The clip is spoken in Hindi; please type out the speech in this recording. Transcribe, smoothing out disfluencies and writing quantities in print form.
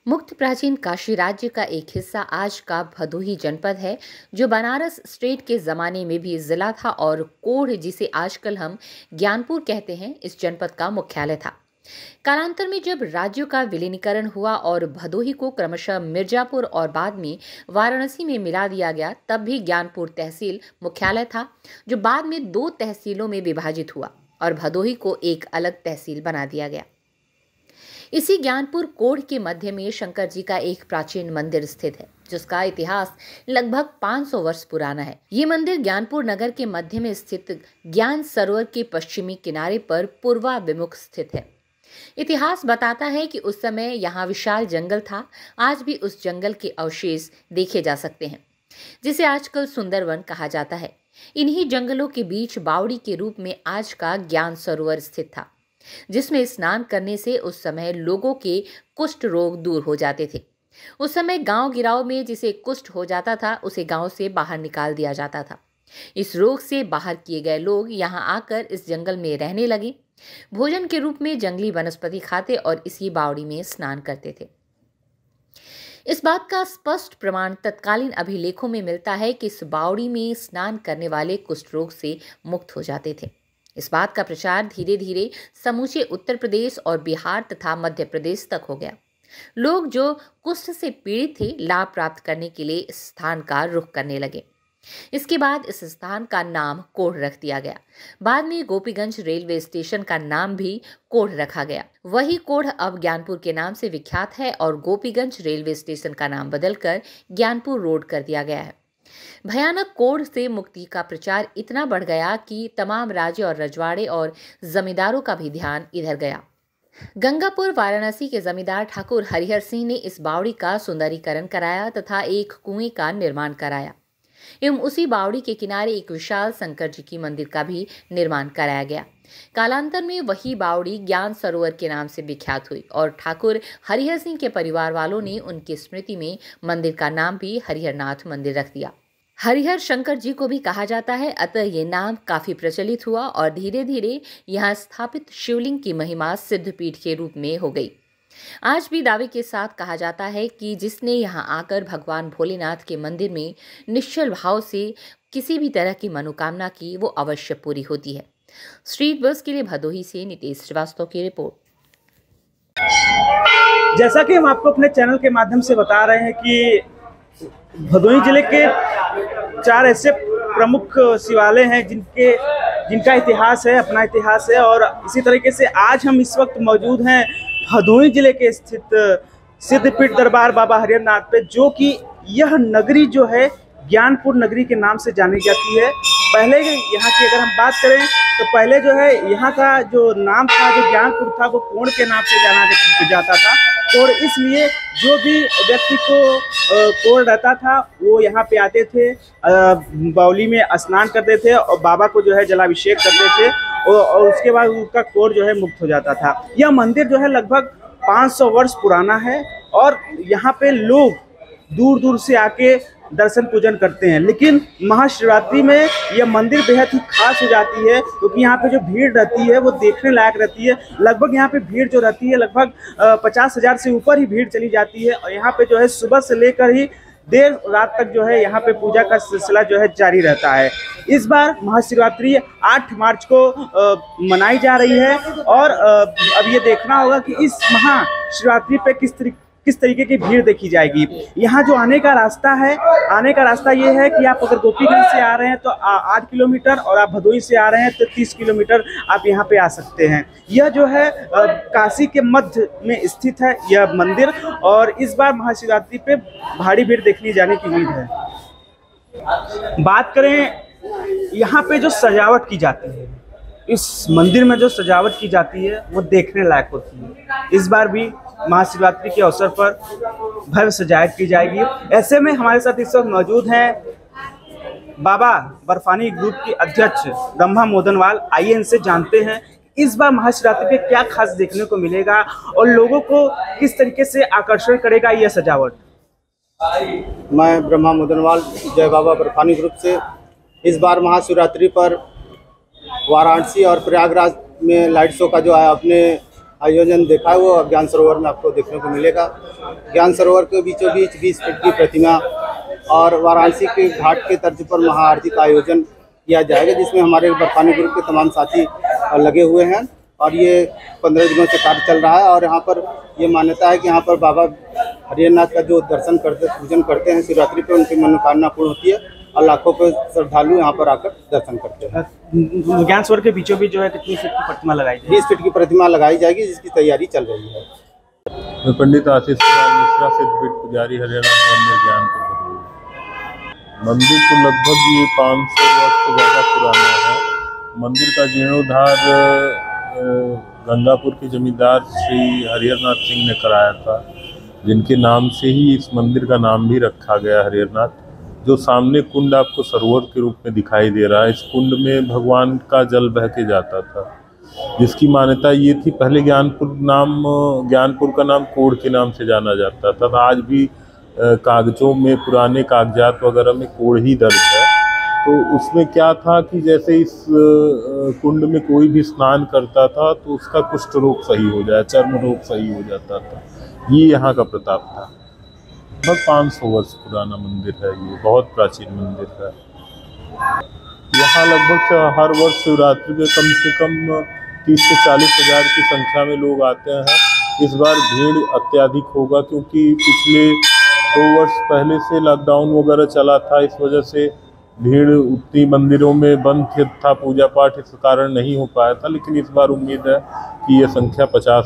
मुक्त प्राचीन काशी राज्य का एक हिस्सा आज का भदोही जनपद है, जो बनारस स्टेट के ज़माने में भी ज़िला था और कोढ़, जिसे आजकल हम ज्ञानपुर कहते हैं, इस जनपद का मुख्यालय था। कालांतर में जब राज्यों का विलीनीकरण हुआ और भदोही को क्रमशः मिर्जापुर और बाद में वाराणसी में मिला दिया गया, तब भी ज्ञानपुर तहसील मुख्यालय था, जो बाद में 2 तहसीलों में विभाजित हुआ और भदोही को एक अलग तहसील बना दिया गया। इसी ज्ञानपुर कोढ़ के मध्य में शंकर जी का एक प्राचीन मंदिर स्थित है, जिसका इतिहास लगभग 500 वर्ष पुराना है। ये मंदिर ज्ञानपुर नगर के मध्य में स्थित ज्ञान सरोवर के पश्चिमी किनारे पर पूर्वाभिमुख स्थित है। इतिहास बताता है कि उस समय यहाँ विशाल जंगल था। आज भी उस जंगल के अवशेष देखे जा सकते हैं, जिसे आजकल सुंदरवन कहा जाता है। इन्हीं जंगलों के बीच बावड़ी के रूप में आज का ज्ञान सरोवर स्थित था, जिसमें स्नान करने से उस समय लोगों के कुष्ठ रोग दूर हो जाते थे। उस समय गांव गिराव में जिसे कुष्ठ हो जाता था, उसे गांव से बाहर निकाल दिया जाता था। इस रोग से बाहर किए गए लोग यहां आकर इस जंगल में रहने लगे। भोजन के रूप में जंगली वनस्पति खाते और इसी बावड़ी में स्नान करते थे। इस बात का स्पष्ट प्रमाण तत्कालीन अभिलेखों में मिलता है कि इस बावड़ी में स्नान करने वाले कुष्ठ रोग से मुक्त हो जाते थे। इस बात का प्रचार धीरे धीरे समूचे उत्तर प्रदेश और बिहार तथा मध्य प्रदेश तक हो गया। लोग जो कुष्ठ से पीड़ित थे, लाभ प्राप्त करने के लिए इस स्थान का रुख करने लगे। इसके बाद इस स्थान का नाम कोढ़ रख दिया गया। बाद में गोपीगंज रेलवे स्टेशन का नाम भी कोढ़ रखा गया। वही कोढ़ अब ज्ञानपुर के नाम से विख्यात है और गोपीगंज रेलवे स्टेशन का नाम बदलकर ज्ञानपुर रोड कर दिया गया है। भयानक कोढ़ से मुक्ति का प्रचार इतना बढ़ गया कि तमाम राजे और रजवाड़े और जमींदारों का भी ध्यान इधर गया। गंगापुर वाराणसी के जमींदार ठाकुर हरिहर सिंह ने इस बावड़ी का सुंदरीकरण कराया तथा एक कुएं का निर्माण कराया एवं उसी बावड़ी के किनारे एक विशाल शंकर जी की मंदिर का भी निर्माण कराया गया। कालांतर में वही बावड़ी ज्ञान सरोवर के नाम से विख्यात हुई और ठाकुर हरिहर सिंह के परिवार वालों ने उनकी स्मृति में मंदिर का नाम भी हरिहरनाथ मंदिर रख दिया। हरिहर शंकर जी को भी कहा जाता है, अतः ये नाम काफी प्रचलित हुआ और धीरे धीरे यहाँ स्थापित शिवलिंग की महिमा सिद्धपीठ के रूप में हो गई। आज भी दावे के साथ कहा जाता है कि जिसने यहाँ आकर भगवान भोलेनाथ के मंदिर में निश्चल भाव से किसी भी तरह की मनोकामना की, वो अवश्य पूरी होती है। स्ट्रीट बस के लिए भदोही से नितेश श्रीवास्तव की रिपोर्ट। जैसा कि हम आपको अपने चैनल के माध्यम से बता रहे हैं कि भदोही जिले के 4 ऐसे प्रमुख शिवालय हैं जिनका इतिहास है, अपना इतिहास है। और इसी तरीके से आज हम इस वक्त मौजूद हैं भदोही जिले के स्थित सिद्धपीठ दरबार बाबा हरिहरनाथ पे, जो कि यह नगरी जो है ज्ञानपुर नगरी के नाम से जानी जाती है। पहले यहाँ की अगर हम बात करें तो पहले जो है यहाँ का जो नाम था, जो ज्ञानपुर था, वो कोढ़ के नाम से जाना जाता था। और इसलिए जो भी व्यक्ति को कोढ़ रहता था वो यहाँ पे आते थे, बावली में स्नान करते थे और बाबा को जो है जलाभिषेक करते थे और उसके बाद उनका कोढ़ जो है मुक्त हो जाता था। यह मंदिर जो है लगभग 500 वर्ष पुराना है और यहाँ पे लोग दूर दूर से आके दर्शन पूजन करते हैं। लेकिन महाशिवरात्रि में यह मंदिर बेहद ही खास हो जाती है, क्योंकि यहाँ पे जो भीड़ रहती है वो देखने लायक रहती है। लगभग यहाँ पे भीड़ जो रहती है लगभग 50,000 से ऊपर ही भीड़ चली जाती है और यहाँ पे जो है सुबह से लेकर ही देर रात तक जो है यहाँ पे पूजा का सिलसिला जो है जारी रहता है। इस बार महाशिवरात्रि 8 मार्च को मनाई जा रही है और अब ये देखना होगा कि इस महाशिवरात्रि पे किस तरीके की भीड़ देखी जाएगी। यहाँ जो आने का रास्ता ये है कि आप अगर गोपीगंज से आ रहे हैं तो 8 किलोमीटर और आप भदोही से आ रहे हैं तो 30 किलोमीटर आप यहाँ पे आ सकते हैं। यह जो है काशी के मध्य में स्थित है यह मंदिर और इस बार महाशिवरात्रि पे भारी भीड़ देखने जाने की उम्मीद है। बात करें यहाँ पे जो सजावट की जाती है, इस मंदिर में जो सजावट की जाती है वो देखने लायक होती है। इस बार भी महाशिवरात्रि के अवसर पर भव्य सजावट की जाएगी। ऐसे में हमारे साथ इस वक्त मौजूद हैं बाबा बर्फानी ग्रुप के अध्यक्ष ब्रह्मा मोदनवाल। आइए इनसे जानते हैं इस बार महाशिवरात्रि पे क्या खास देखने को मिलेगा और लोगों को किस तरीके से आकर्षण करेगा यह सजावट। मैं ब्रह्मा मोदनवाल जय बाबा बर्फानी ग्रुप से इस बार महाशिवरात्रि पर वाराणसी और प्रयागराज में लाइट शो का जो है आपने आयोजन देखा है वो ज्ञान सरोवर में आपको देखने को मिलेगा। ज्ञान सरोवर के बीचों बीच 20 फीट की प्रतिमा और वाराणसी के घाट के तर्ज पर महाआरती का आयोजन किया जाएगा, जिसमें हमारे बर्फानी ग्रुप के तमाम साथी लगे हुए हैं और ये 15 दिनों से कार्य चल रहा है। और यहाँ पर ये मान्यता है कि यहाँ पर बाबा हरिहरनाथ का जो दर्शन करते पूजन करते हैं शिवरात्रि पर, उनकी मनोकामना पूर्ण होती है और लाखों के श्रद्धालु यहाँ पर आकर दर्शन करते हैं। ज्ञान सरोवर के बीचों बीच जो है कितनी फीट की प्रतिमा लगाई जाएगी? 20 फीट की प्रतिमा लगाई जाएगी, जिसकी तैयारी चल रही है। मैं पंडित आशीष कुमार मिश्रा, सिद्धपीठ पुजारी, हरिहरनाथ मंदिर ज्ञानपुर भदोही। मंदिर को लगभग ये 500 वर्ष से ज़्यादा पुराना है। मंदिर का जीर्णोद्धार गंगापुर के जमींदार श्री हरिहरनाथ सिंह ने कराया था, जिनके नाम से ही इस मंदिर का नाम भी रखा गया हरिहरनाथ। जो सामने कुंड आपको सरोवर के रूप में दिखाई दे रहा है, इस कुंड में भगवान का जल बह के जाता था, जिसकी मान्यता ये थी। पहले ज्ञानपुर का नाम कोढ़ के नाम से जाना जाता था। तो आज भी कागजों में, पुराने कागजात वगैरह में कोढ़ ही दर्ज है। तो उसमें क्या था कि जैसे इस कुंड में कोई भी स्नान करता था तो उसका कुष्ठ रोग सही हो जाए, चर्म रोग सही हो जाता था। ये यहाँ का प्रताप था। लगभग 500 वर्ष पुराना मंदिर है, ये बहुत प्राचीन मंदिर है। यहाँ लगभग हर वर्ष शिवरात्रि में कम से कम 30 से 40 हज़ार की संख्या में लोग आते हैं। इस बार भीड़ अत्यधिक होगा क्योंकि पिछले 2 वर्ष पहले से लॉकडाउन वगैरह चला था, इस वजह से भीड़ उतनी मंदिरों में बंद था, पूजा पाठ इस कारण नहीं हो पाया था। लेकिन इस बार उम्मीद है कि ये संख्या 50